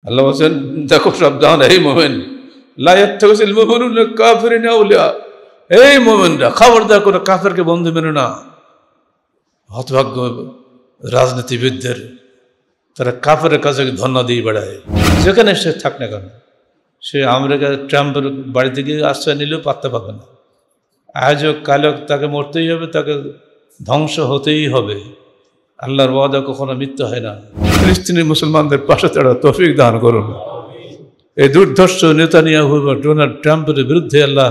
আল্লাহ বলছেন দেখো সাবধান এই মোমেন লা ইয়াত্তাখিযুল মুমিনুনা কাফিরিনা আউলিয়া, এই মোমেনরা খবরদার কোনো কাফেরকে বন্ধু মেনো না। হতভাগ্য রাজনীতিবিদদের, তারা কাফের কাছে ধন্যবাদ দিয়ে বেড়ায়, যেখানে সে থাক না কেন। সে আমেরিকা ট্রাম্পের বাড়িতে গিয়ে আশ্রয় নিলেও পাত্তা পাবে না। আজ হোক কাল হোক তাকে মরতেই হবে, তাকে ধ্বংস হতেই হবে। আল্লাহর ওয়াদা কখনো মিথ্যা হয় না। ফিলিস্তিনি মুসলমানদের পাশে তারা তৌফিক দান করুন। এই দুর্ধর্ষ নেতানিয়াহু বা ডোনাল্ড ট্রাম্পের বিরুদ্ধে আল্লাহ,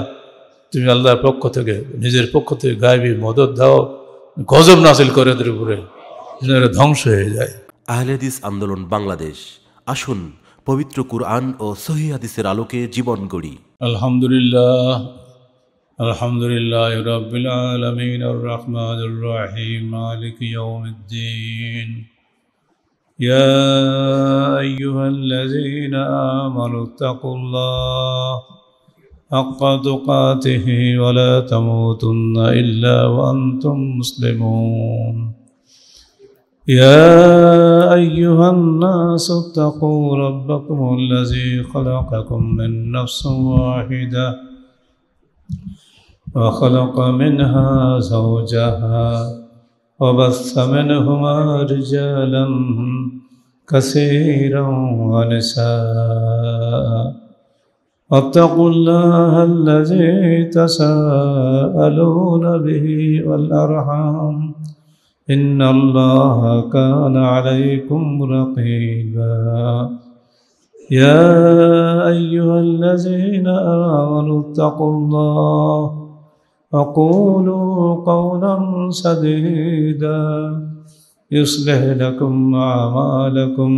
তুমি আল্লাহর পক্ষ থেকে, নিজের পক্ষ থেকে গায়েবী মদত দাও, গজব নাজিল করে এদের উপরে, যেন এরা ধ্বংস হয়ে যায়। আহলে হাদিস আন্দোলন বাংলাদেশ, আসুন পবিত্র কুরআন ও সহিহ হাদিসের আলোকে জীবন গড়ি। আলহামদুলিল্লাহ, আলহামদুলিল্লাহ রাব্বিল আলামিন আর রহমানির রহিম মালিক ইয়াউমিদ্দিন। ইয়া আইয়ুহাল্লাযীনা আমানু তাকুল্লাহ হাক্কা তুকাতিহি ওয়া লা তামুতুন্না ইল্লা ওয়া আনতুম মুসলিমুন। يا أيها الناس اتقوا ربكم الذي خلقكم من نفس واحدة وخلق منها زوجها وبث منهما رجالا كثيرا ونساء واتقوا الله الذي تساءلون به والأرحام إن الله كان عليكم رقيبا يا أيها الذين آمنوا اتقوا الله وقولوا قولا سديدا يصلح لكم أعمالكم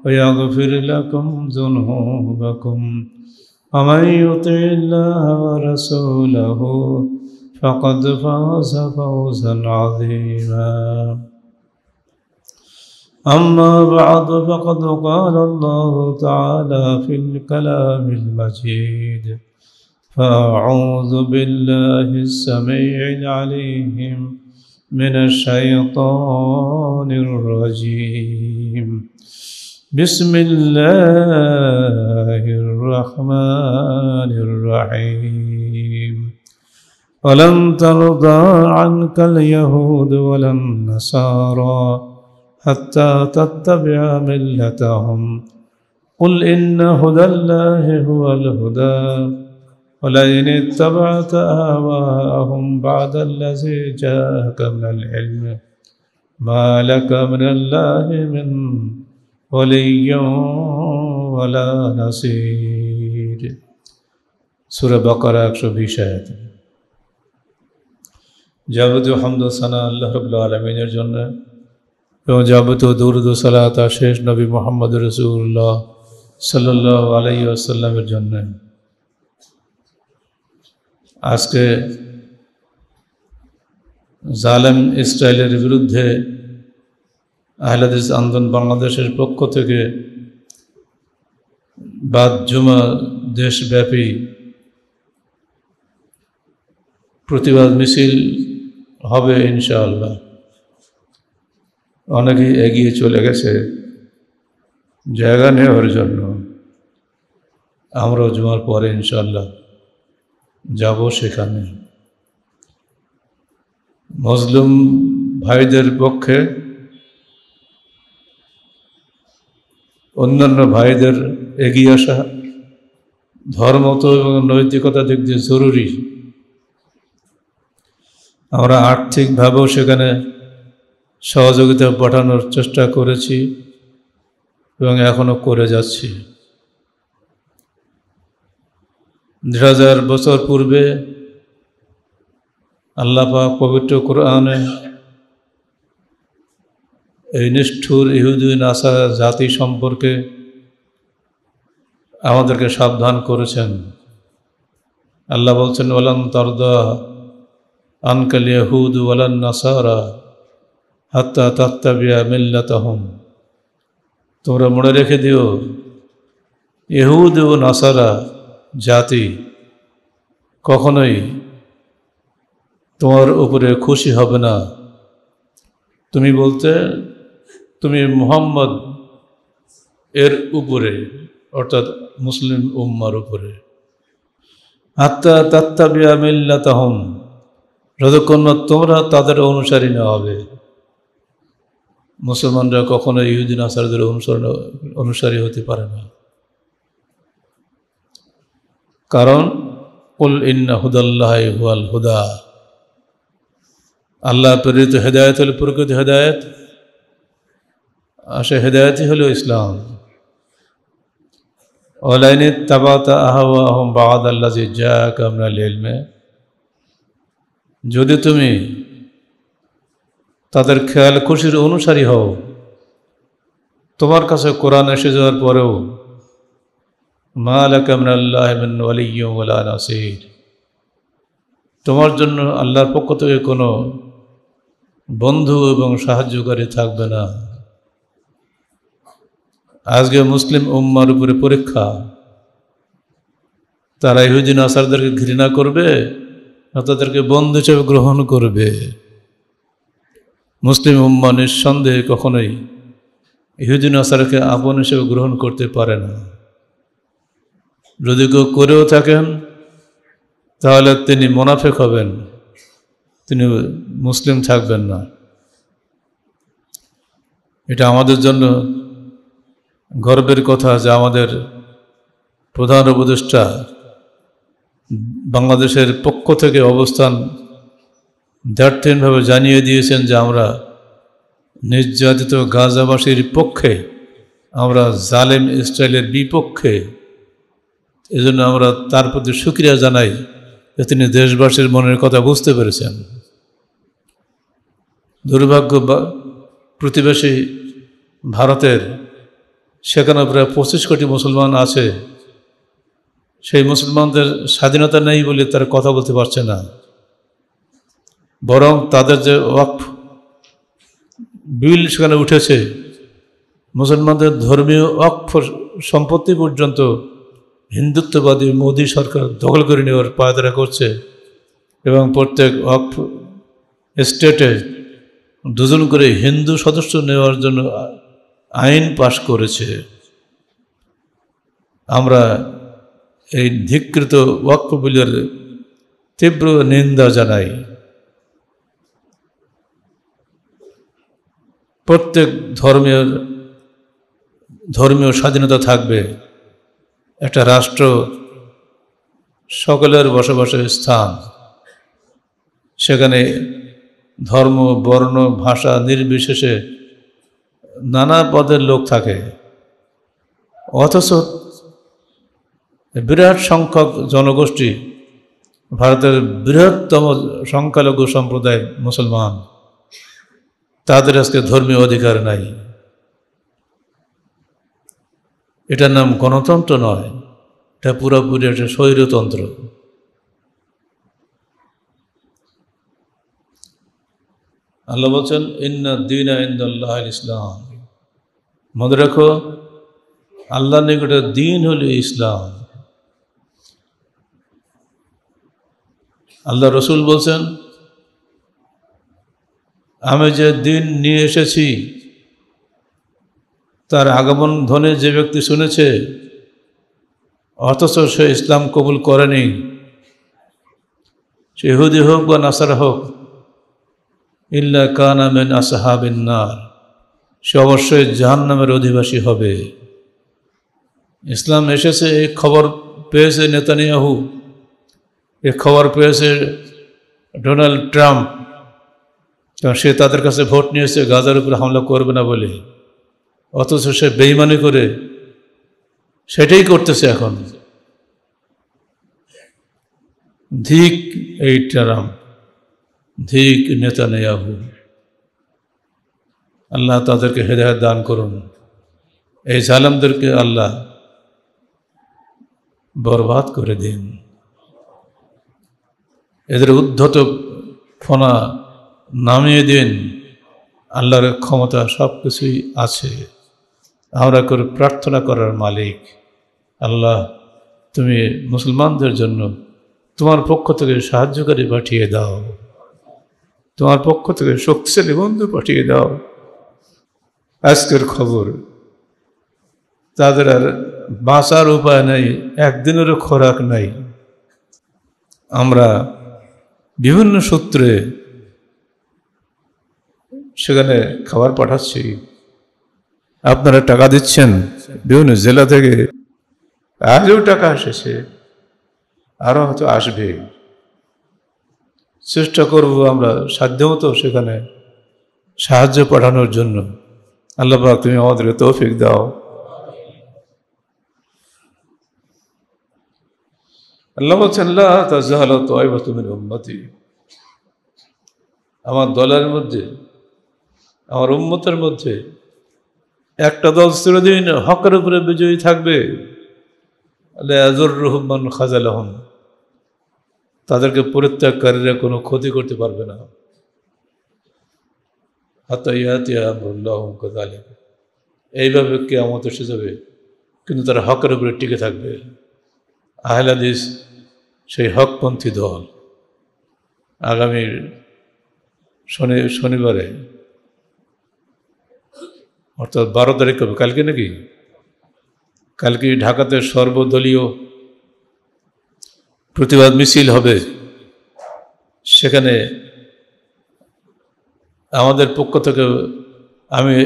ويغفر لكم ذنوبكم ومن يطع الله ورسوله فقد فاز فوزا عظيما أما بعد فقد قال الله تعالى في الكلام المجيد فأعوذ بالله السميع العليم من الشيطان الرجيم بسم الله الرحمن الرحيم ولن ترضى عنك اليهود ولا النصارى حتى تتبع ملتهم قل إن هدى الله هو الهدى ولئن اتبعت أهواءهم بعد الذي جاءك من العلم ما لك من الله من ولي ولا نصير। সূরা বাকারা 120 আয়াত। যাবতীয় হামদ ও সানা আল্লাহ রাব্বুল আলামিনের জন্য এবং যাবতীয় দুরূদ ও সালাত শেষ নবী মুহাম্মদ রাসূলুল্লাহ সাল্লাল্লাহু আলাইহি ওয়াসাল্লামের জন্য। আজকে জালেম ইসরায়েলের বিরুদ্ধে আহলে হাদিস আন্দোলন বাংলাদেশের পক্ষ থেকে বাদ জুমা দেশব্যাপী প্রতিবাদ মিছিল হবে ইনশাআল্লাহ। অনেকেই এগিয়ে চলে গেছে জায়গা নেওয়ার জন্য। আমরাও জুমার পরে ইনশাআল্লাহ যাব সেখানে। মুসলিম ভাইদের পক্ষে অন্যান্য ভাইদের এগিয়ে আসা ধর্মত এবং নৈতিকতা দিক দিয়ে জরুরি। আমরা আর্থিকভাবেও সেখানে সহযোগিতা পাঠানোর চেষ্টা করেছি এবং এখনও করে যাচ্ছি। 1000 বছর পূর্বে আল্লাহ পাক পবিত্র কোরআনে এই নিষ্ঠুর ইহুদি নাসারা জাতি সম্পর্কে আমাদেরকে সাবধান করেছেন। আল্লাহ বলছেন ওয়ালান তারদা আনকাল ইয়াহুদ ওয়ালান নাসারা হাত্তা তাত্তাবিয়া মিল্লাতাহুম। তোমরা মনে রেখে দিও, ইহুদ ও নাসারা জাতি কখনোই তোমার উপরে খুশি হবে না। তুমি বলতে তুমি মুহাম্মদ এর উপরে, অর্থাৎ মুসলিম উম্মার উপরে। হাত্তা তাত্তাবিয়া মিল্লাতাহুম, যতক্ষণ না তোমরা তাদের অনুসারী না হবে। মুসলমানরা কখনো ইহুদি নাসারদের অনুসারী হতে পারে না। কারণ কুল ইন্না হুদাল্লাহি হুয়াল হুদা, আল্লাহ প্রেরিত হেদায়েত হল প্রকৃত হেদায়েত, আর সে হেদায়েতই হল ইসলাম। ওয়ালাইন ইত্তাবাতা আহওয়াহুম বা'দাল্লাযী জাআকা মিনাল ইলমি, যদি তুমি তাদের খেয়াল খুশির অনুসারী হও, তোমার কাছে কোরআন এসে যাওয়ার পরেও মা লাকা মিনাল্লাহি মিন ওয়ালিয়্যিন ওয়ালা নাসীর, তোমার জন্য আল্লাহর পক্ষ থেকে কোনো বন্ধু এবং সাহায্যকারী থাকবে না। আজকে মুসলিম উম্মার উপরে পরীক্ষা, তারা ইহুদি নাসারদেরকে ঘৃণা করবে না তাদেরকে বন্ধু হিসেবে গ্রহণ করবে। মুসলিম উম্মা নিঃসন্দেহে কখনোই ইহুদি নাসারকে আপন হিসেবে গ্রহণ করতে পারে না। যদি কেউ করেও থাকেন তাহলে তিনি মুনাফিক হবেন, তিনি মুসলিম থাকবেন না। এটা আমাদের জন্য গর্বের কথা যে আমাদের প্রধান উপদেষ্টা বাংলাদেশের পক্ষ থেকে অবস্থান দার্থহীনভাবে জানিয়ে দিয়েছেন যে আমরা নির্যাতিত গাজাবাসীর পক্ষে, আমরা জালেম ইসরায়েলের বিপক্ষে। এজন্য আমরা তার প্রতি শুকরিয়া জানাই যে তিনি দেশবাসীর মনের কথা বুঝতে পেরেছেন। দুর্ভাগ্য প্রতিবেশী ভারতের, সেখানে প্রায় 25 কোটি মুসলমান আছে, সেই মুসলমানদের স্বাধীনতা নেই বলে তারা কথা বলতে পারছে না। বরং তাদের যে ওয়াকফ বিল সেখানে উঠেছে, মুসলমানদের ধর্মীয় ওয়াকফ সম্পত্তি পর্যন্ত হিন্দুত্ববাদী মোদী সরকার দখল করে নেওয়ার পায়তারা করছে এবং প্রত্যেক ওয়াকফ স্টেটে 2 জন করে হিন্দু সদস্য নেওয়ার জন্য আইন পাশ করেছে। আমরা এই ধিক্কৃত ওয়াকফ বিলের তীব্র নিন্দা জানাই। প্রত্যেক ধর্মীয় স্বাধীনতা থাকবে। একটা রাষ্ট্র সকলের বসবাসের স্থান, সেখানে ধর্ম, বর্ণ, ভাষা নির্বিশেষে নানা পদের লোক থাকে। অথচ বিরাট সংখ্যক জনগোষ্ঠী, ভারতের বৃহত্তম সংখ্যালঘু সম্প্রদায় মুসলমান, তাদের আজকে ধর্মীয় অধিকার নাই। এটার নাম গণতন্ত্র নয়, এটা পুরোপুরি একটা স্বৈরতন্ত্র। আল্লাহ বলছেন ইন্না দীনা ইনদাল্লাহিল ইসলাম, মনে রাখো আল্লাহর নিকটে দিন হলো ইসলাম। আল্লাহ রসুল বলছেন আমি যে দিন নিয়ে এসেছি তার আগমন ধ্বনি যে ব্যক্তি শুনেছে অথচ সে ইসলাম কবুল করেনি, সে ইহুদি হোক বা নাসারা হোক, ইল্লা কানা মিন আসহাবিন নার, সে অবশ্যই জাহান্নামের অধিবাসী হবে। ইসলাম এসেছে এই খবর পেয়েছে নেতানিয়াহু, এই খবর পেয়েছে ডোনাল্ড ট্রাম্প, কারণ সে তাদের কাছে ভোট নিয়েছে গাজার উপরে হামলা করবে না বলে, অথচ সে বেঈমানি করে সেটাই করতেছে এখন। ধিক এই ট্রাম্প, ধিক নেতানিয়াহু। আল্লাহ তাদেরকে হেদায়েত দান করুন। এই জালেমদেরকে আল্লাহ বরবাদ করে দিন। এদের উদ্ধত ফনা নামিয়ে দিন। আল্লাহর ক্ষমতা সব কিছুই আছে। আমরা করে প্রার্থনা করার মালিক আল্লাহ, তুমি মুসলমানদের জন্য তোমার পক্ষ থেকে সাহায্যকারী পাঠিয়ে দাও, তোমার পক্ষ থেকে শক্তিশালী বন্ধু পাঠিয়ে দাও। আজকের খবর তাদের আর বাঁচার উপায় নেই, একদিনেরও খোরাক নাই। আমরা বিভিন্ন সূত্রে সেখানে খাবার পাঠাচ্ছি, আপনারা টাকা দিচ্ছেন, বিভিন্ন জেলা থেকে আজও টাকা এসেছে, আরও হয়তো আসবে। চেষ্টা করব আমরা সাধ্যমতো সেখানে সাহায্য পাঠানোর জন্য। আল্লাহ পাক তুমি আমাদেরকে তৌফিক দাও। আল্লাহ বলছেন লা তাযহালু তায়বাতু মিন উম্মতি, আমার দলের মধ্যে, আমার উম্মতের মধ্যে একটা দল চিরদিন হকের উপরে বিজয়ী থাকবে। লা ইয়াযুররুহুম মান খাযালাহুম, তাদেরকে পরিত্যাগকারীরা কোনো ক্ষতি করতে পারবে না। হাত্তা ইয়াতিয়া আমরুল্লাহি কাযালিক, এইভাবে কিয়ামত এসে যাবে, কিন্তু তারা হকের উপরে টিকে থাকবে। আহলে হাদিস সেই হকপন্থী দল। আগামী শনিবারে অর্থাৎ 12 তারিখ হবে, কালকে নাকি, কালকে ঢাকাতে সর্বদলীয় প্রতিবাদ মিছিল হবে। সেখানে আমাদের পক্ষ থেকে আমি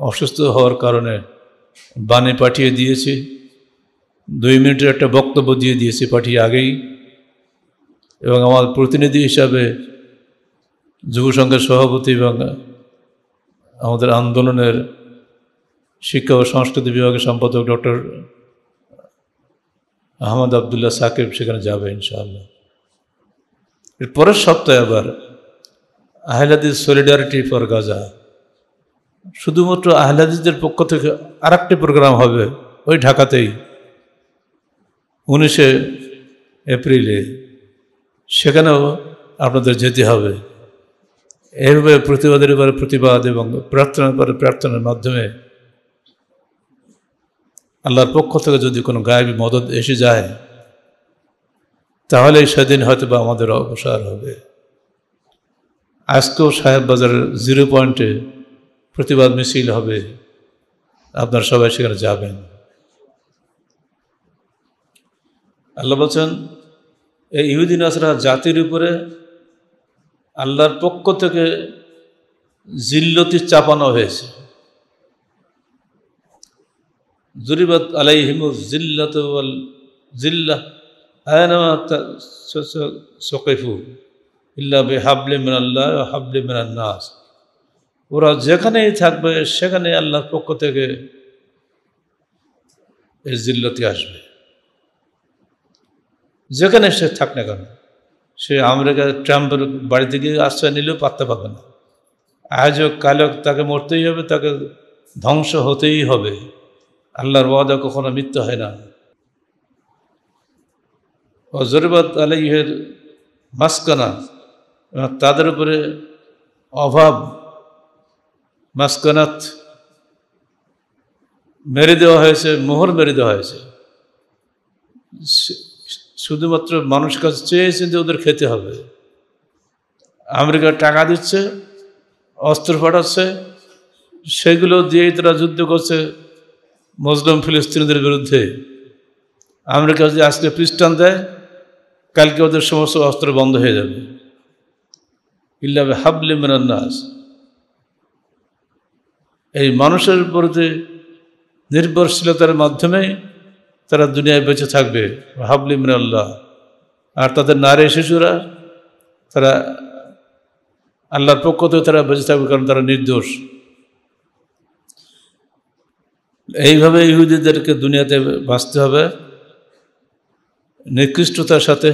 অসুস্থ হওয়ার কারণে বাণী পাঠিয়ে দিয়েছি, 2 মিনিটের একটা বক্তব্য দিয়ে দিয়েছি পাঠিয়ে আগেই। এবং আমার প্রতিনিধি হিসাবে যুব সংঘের সভাপতি এবং আমাদের আন্দোলনের শিক্ষা ও সংস্কৃতি বিভাগের সম্পাদক ডক্টর আহমদ আবদুল্লাহ সাকিব সেখানে যাবে ইনশাআল্লাহ। এর পরের সপ্তাহে আবার আহলে হাদিস সলিডারিটি ফর গাজা, শুধুমাত্র আহলে হাদিসদের পক্ষ থেকে আরেকটি প্রোগ্রাম হবে ওই ঢাকাতেই 19 এপ্রিলে, সেখানেও আপনাদের যেতে হবে। এভাবে প্রতিবাদের উপরে প্রতিবাদ এবং প্রার্থনার পরে প্রার্থনার মাধ্যমে আল্লাহর পক্ষ থেকে যদি কোনো গায়েবী মদদ এসে যায়, তাহলে সেদিন হয়তো বা আমাদের অবসর হবে। আজকেও সাহেববাজারের 0 পয়েন্টে প্রতিবাদ মিছিল হবে, আপনারা সবাই সেখানে যাবেন। আল্লাহ বলছেন এই ইহুদি নাসরা জাতির উপরে আল্লাহর পক্ষ থেকে জিল্লতি চাপানো হয়েছে। জুরিবাত আলাইহিমুজ জিল্লাতু ওয়াল জিল্লাহ আয়নামা সাকিফু ইল্লা বিহাবলিম মিনাল্লাহ ওয়া হাবলিম মিনান নাস, ওরা যেখানেই থাকবে সেখানে আল্লাহর পক্ষ থেকে এই জিল্লতি আসবে। যেখানে সে থাক না কেন, সে আমেরিকা ট্রাম্পের বাড়িতে গিয়ে আশ্রয় নিলেও পাত্তা পাবে না। আজ হোক কাল হোক তাকে মরতেই হবে, তাকে ধ্বংস হতেই হবে। আল্লাহর ওয়াদা কখনো মিথ্যা হয় না। ও জরিবাত আলাইহির মাসকানা, তাদের উপরে অভাব মাসকানাত মেরে দেওয়া হয়েছে, মোহর মেরে দেওয়া হয়েছে। শুধুমাত্র মানুষ কাছে চেয়েছে যে ওদের খেতে হবে। আমেরিকা টাকা দিচ্ছে, অস্ত্র পাঠাচ্ছে, সেগুলো দিয়েই তারা যুদ্ধ করছে মুসলিম ফিলিস্তিনিদের বিরুদ্ধে। আমেরিকা যদি আজকে পৃষ্ঠান দেয়, কালকে ওদের সমস্ত অস্ত্র বন্ধ হয়ে যাবে। ইল্লা বিহাবলিম মিনান নাস, এই মানুষের প্রতি নির্ভরশীলতার মাধ্যমে তারা দুনিয়ায় বেঁচে থাকবে। হাবলিম মিনাল্লাহ, আর তাদের নারী শিশুরা তারা আল্লাহর পক্ষ থেকে তারা বেঁচে থাকবে, কারণ তারা নির্দোষ। এইভাবে ইহুদিদেরকে দুনিয়াতে বাঁচতে হবে নিকৃষ্টতার সাথে,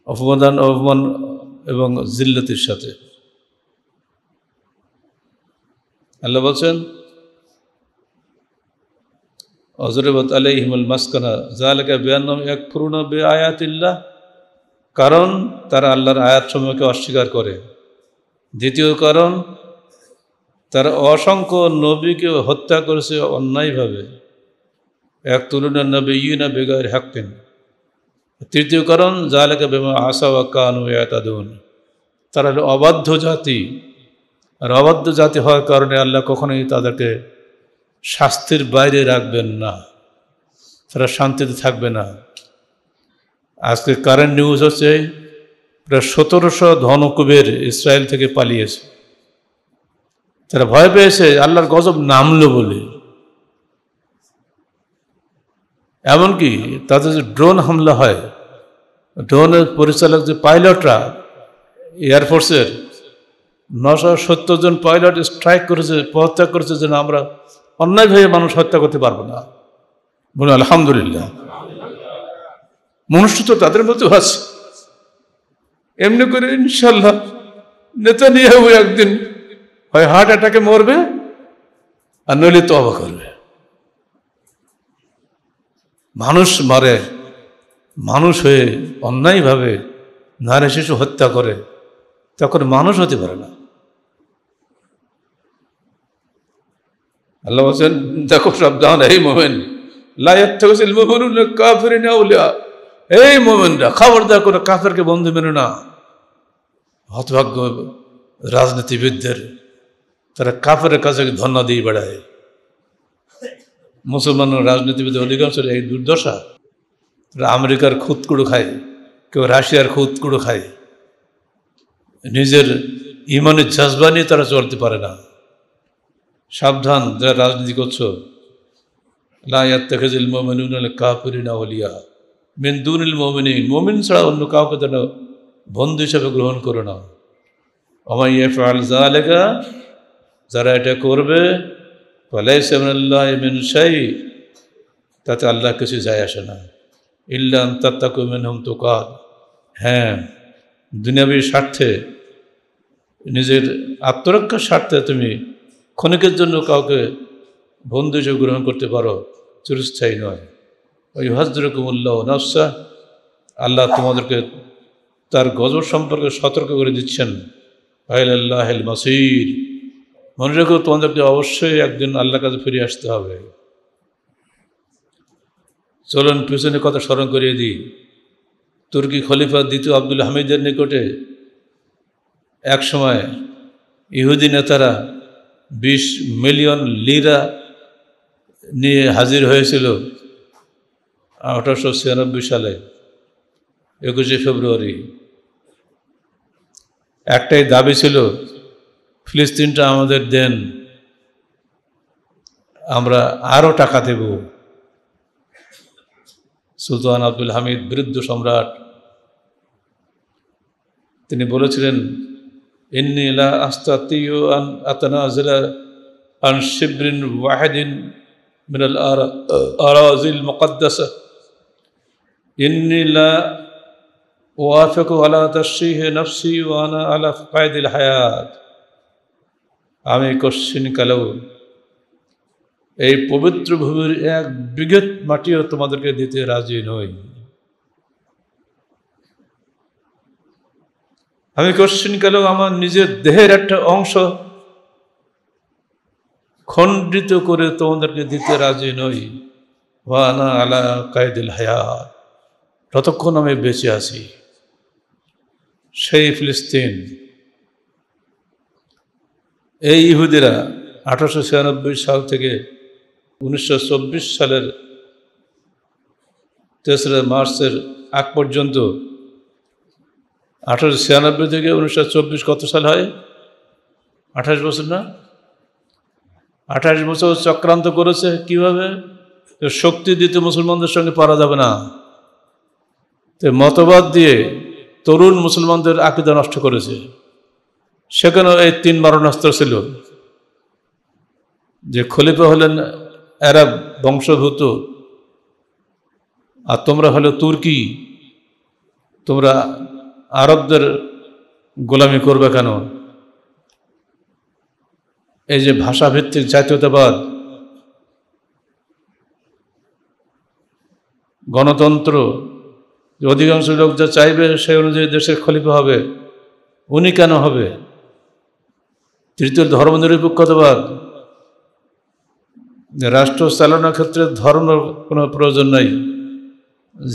অপমান এবং জিল্লতির সাথে। আল্লাহ বলছেন অজরিবাত আলাইহিমুল মাসকানা যালিকা বিআন্নাহুম ইয়াকফুরুনা বিআয়াতিল্লাহ, কারণ তারা আল্লাহর আয়াতসমূহকে অস্বীকার করে। দ্বিতীয় কারণ, তারা অসংখ্য নবীকে হত্যা করেছে অন্যায়ভাবে। ইয়াকতুলুনা নাবিয়্যিনা বিগাইরি হাক্কিন। তৃতীয় কারণ, যালিকা বিমা আসাউ ওয়া কানু ইয়াতাদুন, তারা হলো অবাধ্য জাতি। আর অবাধ্য জাতি হওয়ার কারণে আল্লাহ কখনোই তাদেরকে শাস্তির বাইরে রাখবেন না, তারা শান্তিতে থাকবে না। আজকে কারেন্ট নিউজ হচ্ছে প্রায় 1700 ধনকুবের ইসরায়েল থেকে পালিয়েছে। তারা ভয় পেয়েছে আল্লাহর গজব নামলো বলে। এমনকি তাদের যে ড্রোন হামলা হয়, ড্রোনের পরিচালক যে পাইলটরা এয়ারফোর্সের 970 জন পাইলট স্ট্রাইক করেছে, পদত্যাগ করেছে, যেন আমরা অন্যায়ভাবে মানুষ হত্যা করতে পারবো না। বলে আলহামদুলিল্লাহ। মনুষ্য তো তাদের মধ্যে আছে। এমনি করে ইনশাল্লাহ নেতানিয়াহু একদিন হয় হার্ট অ্যাটাকে মরবে আর নইলে তওবা করবে। মানুষ মারে, মানুষ হয়ে অন্যায়ভাবে নারী শিশু হত্যা করে, তখন মানুষ হতে পারে না। আল্লাহ বলছেন, দেখো সাবধান এই মোমেন, লা ইয়াত্তাখিযুল মুমিনুনা কাফিরিনা আউলিয়া। এই মোমেনরা, খবরদার কোনো কাফেরকে বন্ধু মেনো না। হতভাগ্য রাজনীতিবিদদের, তারা কাফেরের কাছে ধন্যা দিয়ে বেড়ায়। মুসলমান রাজনীতিবিদ অধিকাংশ এই দুর্দশা। তারা আমেরিকার খুদকুড়ো খায়, কেউ রাশিয়ার খুদকুড়ো খায়। নিজের ইমানের জজবা নিয়ে তারা চলতে পারে না। সাবধান যারা রাজনীতি করছো। লা ইয়াত্তাখিযুল মুমিনুনা কাফিরিনা আউলিয়া মিন দুনিল মুমিনিন। মুমিন ছাড়া অন্য কাউকে যেন বন্ধু হিসাবে গ্রহণ করো না। ওয়া মান ইয়াফআল যালিকা, যারা এটা করবে, ফালাইসা মিনাল্লাহি মিন শাই, তাতে আল্লাহ কিছু যায় আসে না। ইল্লা আন তাত্তাকু মিনহুম তুকাত। হ্যাঁ, দুনিয়াবী স্বার্থে, নিজের আত্মরক্ষার স্বার্থে তুমি ক্ষণিকের জন্য কাউকে বন্ধু হিসেবে গ্রহণ করতে পারো, চিরস্থায়ী নয়। ওই ইউহাযযিরুকুমুল্লাহু নাফসা, আল্লাহ তোমাদেরকে তার গজব সম্পর্কে সতর্ক করে দিচ্ছেন। ইলাল্লাহিল মাসির, মনে রেখো তোমাদেরকে অবশ্যই একদিন আল্লাহর কাছে ফিরে আসতে হবে। চলুন পিছনে কথা স্মরণ করিয়ে দিই। তুর্কি খলিফা দ্বিতীয় আব্দুল হামিদের নিকটে এক সময় ইহুদি নেতারা 20 মিলিয়ন লিরা নিয়ে হাজির হয়েছিল 1896 সালে 21 ফেব্রুয়ারি। একটাই দাবি ছিল, ফিলিস্তিনটা আমাদের দেন, আমরা আরও টাকা দেব। সুলতান আব্দুল হামিদ বৃদ্ধ সম্রাট, তিনি বলেছিলেন, ইন্নী লা আস্তাতিউ আন আতানাযালা আন শিবরিন ওয়াহিদিন মিনাল আরাজিল মুকদ্দাসা, ইন্নী লা ওয়াফিকু আলা তাশরীহি নাফসি ওয়া আনা আলা ফায়দিল হায়াত। আমি কশ্চিনকালেও এই পবিত্র ভূমির 1 বিঘত মাটিও তোমাদেরকে দিতে রাজি নই। আমি কশ্চিনকালেও আমার নিজের দেহের একটা অংশ খণ্ডিত করে তোমাদেরকে দিতে রাজি নই। ওয়া আনা আলা কায়দিল হায়াত, ততক্ষণ আমি বেঁচে আছি। সেই ফিলিস্তিন, এই ইহুদিরা 1896 সাল থেকে 1924 সালের 3রা মার্চের আগ পর্যন্ত, 1896 থেকে 1924 কত সাল হয়? 28 বছর না? 28 বছর চক্রান্ত করেছে। কিভাবে? শক্তি দিতে মুসলমানদের সঙ্গে পারা যাবে না, তো মতবাদ দিয়ে তরুণ মুসলমানদের আকীদা নষ্ট করেছে। সেখানেও এই 3 মারণাস্ত্র ছিল, যে খলিফা হলেন আরব বংশভূত, আর তোমরা হলো তুর্কি, তোমরা আরবদের গোলামি করবে কেন? এই যে ভাষাভিত্তিক জাতীয়তাবাদ, গণতন্ত্র, অধিকাংশ লোক যা চাইবে সেই অনুযায়ী দেশের খলিফা হবে, উনি কেন হবে? তৃতীয় ধর্মনিরপেক্ষতাবাদ, রাষ্ট্র চালানোর ক্ষেত্রে ধর্মের কোনো প্রয়োজন নাই,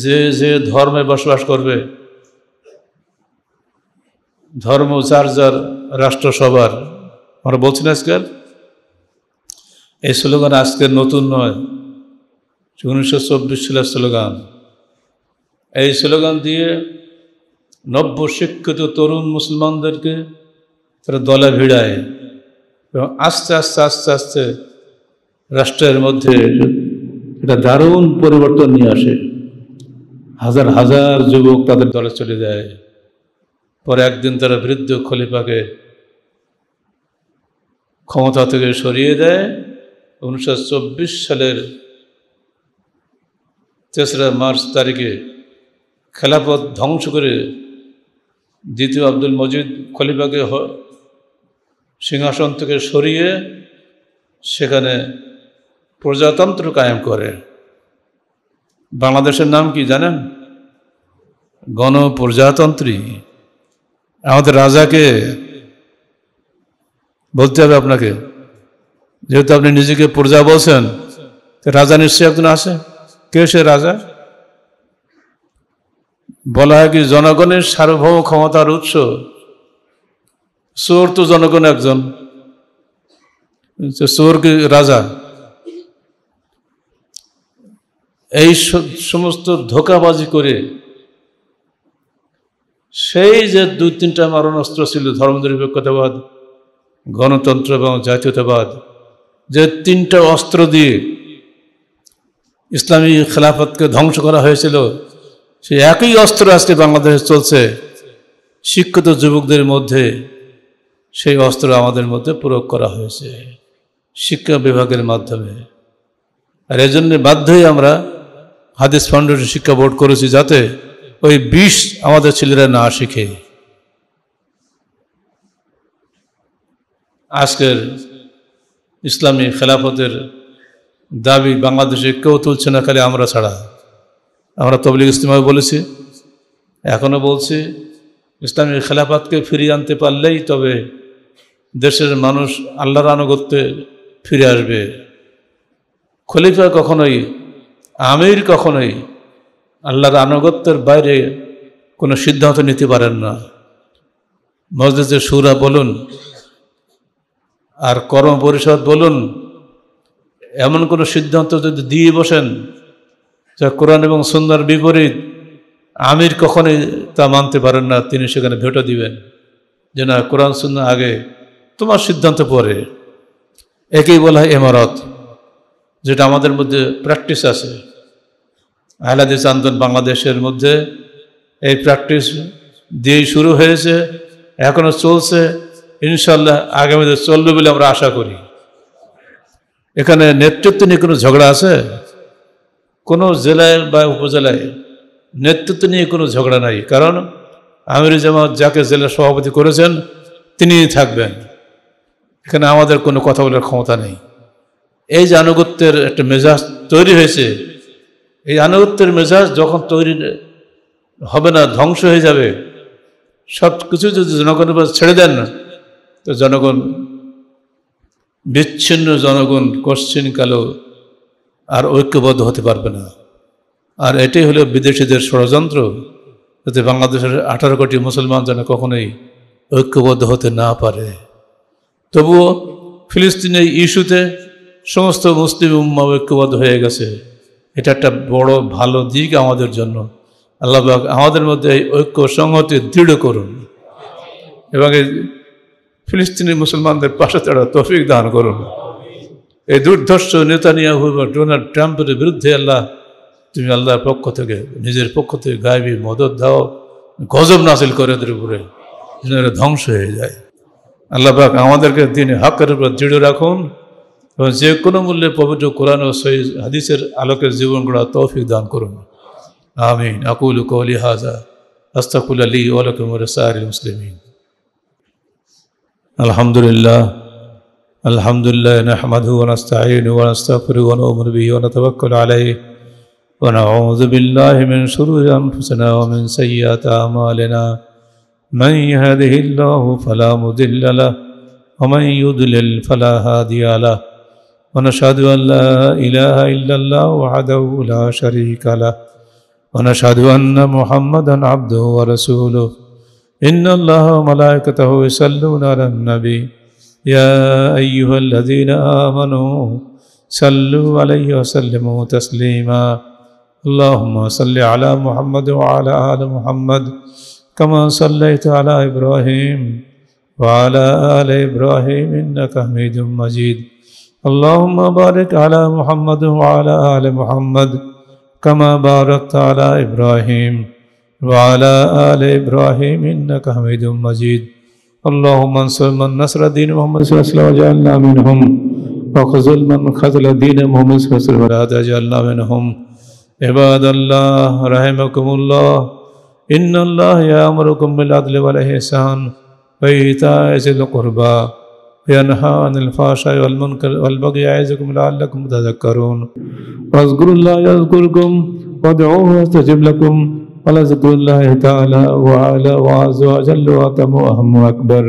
যে যে ধর্মে বসবাস করবে, ধর্ম যার যার, রাষ্ট্র সবার। আমরা বলছি না আজকাল এই স্লোগান আজকের নতুন নয়, 1924 সালের স্লোগান। এই স্লোগান দিয়ে নব্য শিক্ষিত তরুণ মুসলমানদেরকে তারা দলে ভিড়ায় এবং আস্তে আস্তে আস্তে আস্তে রাষ্ট্রের মধ্যে এটা দারুণ পরিবর্তন নিয়ে আসে। হাজার হাজার যুবক তাদের দলে চলে যায়। পরে একদিন তারা বৃদ্ধ খলিফাকে ক্ষমতা থেকে সরিয়ে দেয়। 1924 সালের 3রা মার্চ তারিখে খেলাফত ধ্বংস করে দ্বিতীয় আব্দুল মজিদ খলিফাকে সিংহাসন থেকে সরিয়ে সেখানে প্রজাতন্ত্র কায়েম করে। বাংলাদেশের নাম কি জানেন? গণপ্রজাতন্ত্রী। আমাদের রাজাকে বলতে হবে আপনাকে, যেহেতু আপনি নিজেকে প্রজা বলছেন, রাজা নিশ্চয়ই একজন আছে। কে সে রাজা? বলা হয় কি জনগণের সার্বভৌম ক্ষমতার উৎস। চোর তো জনগণ একজন, চোর কি রাজা? এই সমস্ত ধোঁকাবাজি করে সেই যে 2-3টা মারণাস্ত্র ছিল, ধর্মনিরপেক্ষতাবাদ, গণতন্ত্র এবং জাতীয়তাবাদ, যে 3টা অস্ত্র দিয়ে ইসলামী খেলাফতকে ধ্বংস করা হয়েছিল, সেই একই অস্ত্র আজকে বাংলাদেশে চলছে। শিক্ষিত যুবকদের মধ্যে সেই অস্ত্র আমাদের মধ্যে প্রয়োগ করা হয়েছে শিক্ষা বিভাগের মাধ্যমে। আর এজন্য বাধ্যই আমরা হাদিস ফাউন্ডেশন শিক্ষা বোর্ড করেছি, যাতে ওই বিষ আমাদের ছেলেরা না শিখে। আজকের ইসলামী খেলাফতের দাবি বাংলাদেশে কেউ তুলছে না, খালি আমরা ছাড়া। আমরা তবলিগ ইজতিমায় বলেছি, এখনও বলছি, ইসলামী খেলাফতকে ফিরিয়ে আনতে পারলেই তবে দেশের মানুষ আল্লাহর আনুগত্যে ফিরে আসবে। খলিফা কখনোই, আমির কখনোই আল্লাহর আনুগত্যের বাইরে কোনো সিদ্ধান্ত নিতে পারেন না। মজলিসে শুরা বলুন আর কর্ম পরিষদ বলুন, এমন কোনো সিদ্ধান্ত যদি দিয়ে বসেন যা কোরআন এবং সুন্নাহর বিপরীত, আমির কখনোই তা মানতে পারেন না। তিনি সেখানে ভেটো দিবেন যে না, কোরআন সুন্নাহ আগে, তোমার সিদ্ধান্ত পরে। একেই বলা হয় ইমারত, যেটা আমাদের মধ্যে প্র্যাকটিস আছে। আহলে হাদিস আন্দোলন বাংলাদেশের মধ্যে এই প্র্যাকটিস দিয়েই শুরু হয়েছে, এখনও চলছে, ইনশাল্লাহ আগামীতে চলবে বলে আমরা আশা করি। এখানে নেতৃত্ব নিয়ে কোনো ঝগড়া আছে? কোনো জেলায় বা উপজেলায় নেতৃত্ব নিয়ে কোনো ঝগড়া নাই, কারণ আমির জামাত যাকে জেলার সভাপতি করেছেন তিনিই থাকবেন। এখানে আমাদের কোনো কথা বলার ক্ষমতা নেই। এই যে আনুগত্যের একটা মেজাজ তৈরি হয়েছে, এই আনুগত্যের মেজাজ যখন তৈরি হবে না, ধ্বংস হয়ে যাবে। সব কিছু যদি জনগণের উপর ছেড়ে দেন না, তো জনগণ বিচ্ছিন্ন, জনগণ কোশ্চিনকালেও আর ঐক্যবদ্ধ হতে পারবে না। আর এটাই হলো বিদেশিদের ষড়যন্ত্র, যাতে বাংলাদেশের 18 কোটি মুসলমান যেন কখনোই ঐক্যবদ্ধ হতে না পারে। তবুও ফিলিস্তিনের ইস্যুতে সমস্ত মুসলিম উম্মাহ ঐক্যবদ্ধ হয়ে গেছে। এটা একটা বড় ভালো দিক আমাদের জন্য। আল্লাহ পাক আমাদের মধ্যে এই ঐক্য সংহতি দৃঢ় করুন এবং এই ফিলিস্তিনি মুসলমানদের পাশে তারা তৌফিক দান করুন। এই দুর্ধর্ষ নেতানিয়াহু বা ডোনাল্ড ট্রাম্পের বিরুদ্ধে আল্লাহ, তুমি আল্লাহর পক্ষ থেকে, নিজের পক্ষ থেকে গায়েবী মদত দাও, গজব নাজিল করে এদের উপরে, যেন এরা ধ্বংস হয়ে যায়। আল্লাহ পাক আমাদেরকে দিনে হকের উপর দৃঢ় রাখুন এবং যে কোনো মূল্যে পবিত্র কোরআন ও সহিহ হাদিসের আলোকের জীবন গড়া তৌফিক দান করুন। আমিন। আকুলু কওলি হাযা আস্তাগফিরুল্লাহ লি ওয়া লাকুম ওয়া লিসাইরিল মুসলিমিন। আলহামদুলিল্লাহ আলহামদুলিল্লাহ নাহমাদুহু ওয়া নাস্তাঈনুহু ওয়া নাস্তাগফিরুহু ওয়া নু'মিনু বিহি ওয়া নাতাওয়াক্কালু আলাইহি ওয়া নাউযু বিল্লাহি মিন শুরুরি আনফুসিনা ওয়া মিন সাইয়্যাতি আ'মালিনা। মান ইয়াহদিহিল্লাহু ফালা মুদিল্লা লাহু ওয়া মান ইউদ্লিল ফালা হাদিয়া লাহু। ওয়া নাশহাদু আন লা ইলাহা ইল্লাল্লাহু ওয়াহদাহু লা শারীকা লাহু ওয়া নাশহাদু আন্না মুহাম্মাদান আবদুহু ওয়া রাসূলুহু। ইন্নাল্লাহা ওয়া মালায়েকাতাহু ইউসাল্লুনা আলান নবী ইয়া আইয়ুহাল্লাযীনা আমানু सल्लु अलैहि वसल्लिमु तस्लीमा। अल्लाहुम्मा सल्लि अला मुहम्मद व अला आलि मुहम्मद कमा सल्लैता अला इब्राहीम व अला आलि इब्राहीम इन्नका हमीदुम मजीद। अल्लाहुम्मा बारिक अला मुहम्मद व अला आलि मुहम्मद कमा बारकता अला इब्राहीम व अला आलि इब्राहीम इन्नका हमीदुम मजीद। अल्लाहुम्मा अंसुर मन नसर दीन मुहम्मद सल्लल्लाहु अलैहि वसल्लम वजअलना मिनहुम वख़ज़ुल मन ख़ज़ल दीन मुहम्मद सल्लल्लाहु अलैहि वसल्लम वला तजअलना मिनहुम। इबादल्लाह रहमकुमुल्लाह, इन्नल्लाह यअमुरुकुम बिल अदलि वल इहसान व ईताइ ज़िल कुर्बा व यनहा अनिल फ़हशाइ वल मुनकर वल बग़य यअज़िकुम लअल्लकुम तज़क्करून। वज़्कुरुल्लाह यज़्कुरुकुम वदऊहु यस्तजिब लकुम व लज़िक्रुल्लाहि तआला व अला व अज़्ज़ व जल्ल व अतम व अहम व अकबर।